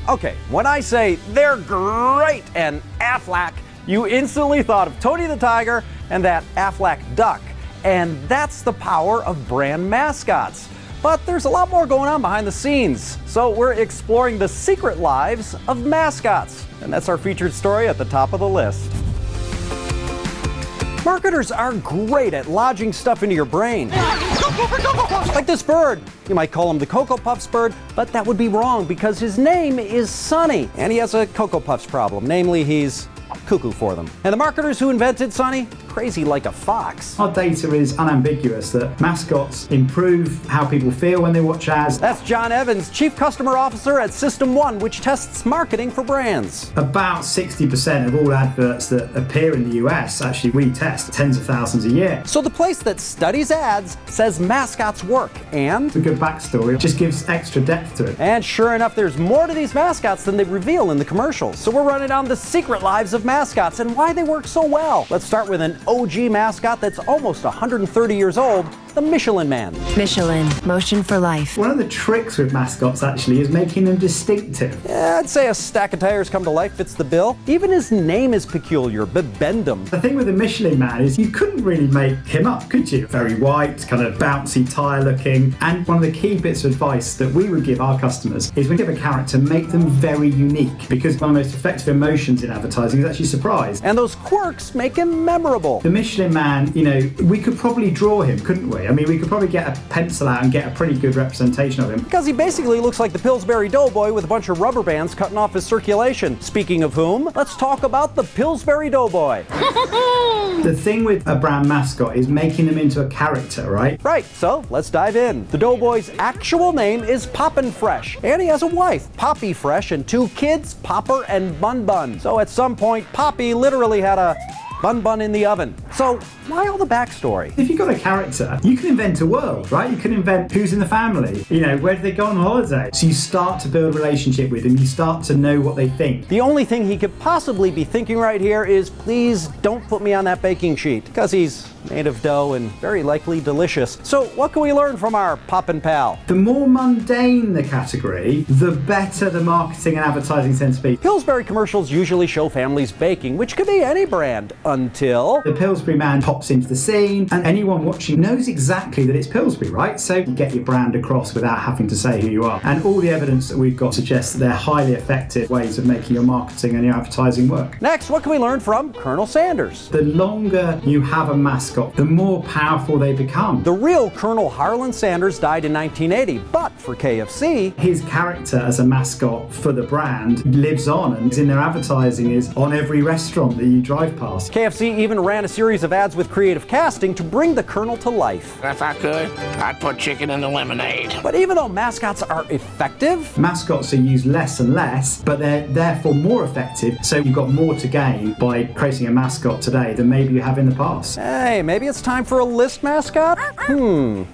Okay, when I say they're great and Aflac, you instantly thought of Tony the Tiger and that Aflac duck. And that's the power of brand mascots. But there's a lot more going on behind the scenes. So we're exploring the secret lives of mascots. And that's our featured story at the top of the list. Marketers are great at lodging stuff into your brain. Like this bird. You might call him the Cocoa Puffs bird, but that would be wrong because his name is Sonny. And he has a Cocoa Puffs problem, namely he's cuckoo for them. And the marketers who invented Sonny, crazy like a fox. Our data is unambiguous that mascots improve how people feel when they watch ads. That's John Evans, Chief Customer Officer at System 1, which tests marketing for brands. About 60% of all adverts that appear in the US, actually we test tens of thousands a year. So the place that studies ads says mascots work, and It's a good backstory, it just gives extra depth to it. And sure enough, there's more to these mascots than they reveal in the commercials. So we're running down the secret lives of mascots and why they work so well. Let's start with an OG mascot that's almost 130 years old, the Michelin Man. Michelin, motion for life. One of the tricks with mascots actually is making them distinctive. Yeah, I'd say a stack of tires come to life fits the bill. Even his name is peculiar, Bibendum. The thing with the Michelin Man is you couldn't really make him up, could you? Very white, kind of bouncy tire looking. And one of the key bits of advice that we would give our customers is when you give a character, make them very unique. Because one of the most effective emotions in advertising is actually surprise. And those quirks make him memorable. The Michelin Man, you know, we could probably draw him, couldn't we? I mean, we could probably get a pencil out and get a pretty good representation of him. Because he basically looks like the Pillsbury Doughboy with a bunch of rubber bands cutting off his circulation. Speaking of whom, let's talk about the Pillsbury Doughboy. The thing with a brand mascot is making them into a character, right? Right, so let's dive in. The Doughboy's actual name is Poppin' Fresh, and he has a wife, Poppy Fresh, and two kids, Popper and Bun Bun. So at some point, Poppy literally had a Bun Bun in the oven. So why all the backstory? If you've got a character, you can invent a world, right? You can invent who's in the family, you know, where do they go on holiday? So you start to build a relationship with them, you start to know what they think. The only thing he could possibly be thinking right here is, please don't put me on that baking sheet, because he's made of dough and very likely delicious. So what can we learn from our Poppin' Pal? The more mundane the category, the better the marketing and advertising tend to be. Pillsbury commercials usually show families baking, which could be any brand, until the Pillsbury Man pops into the scene and anyone watching knows exactly that it's Pillsbury, right? So you get your brand across without having to say who you are. And all the evidence that we've got suggests that they're highly effective ways of making your marketing and your advertising work. Next, what can we learn from Colonel Sanders? The longer you have a mascot, the more powerful they become. The real Colonel Harlan Sanders died in 1980, but for KFC, his character as a mascot for the brand lives on and in their advertising is on every restaurant that you drive past. KFC even ran a series of ads with creative casting to bring the Colonel to life. If I could, I'd put chicken in the lemonade. But even though mascots are effective, mascots are used less and less, but they're therefore more effective, so you've got more to gain by creating a mascot today than maybe you have in the past. Hey, maybe it's time for a list mascot?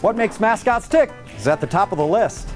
What makes mascots tick is at the top of the list.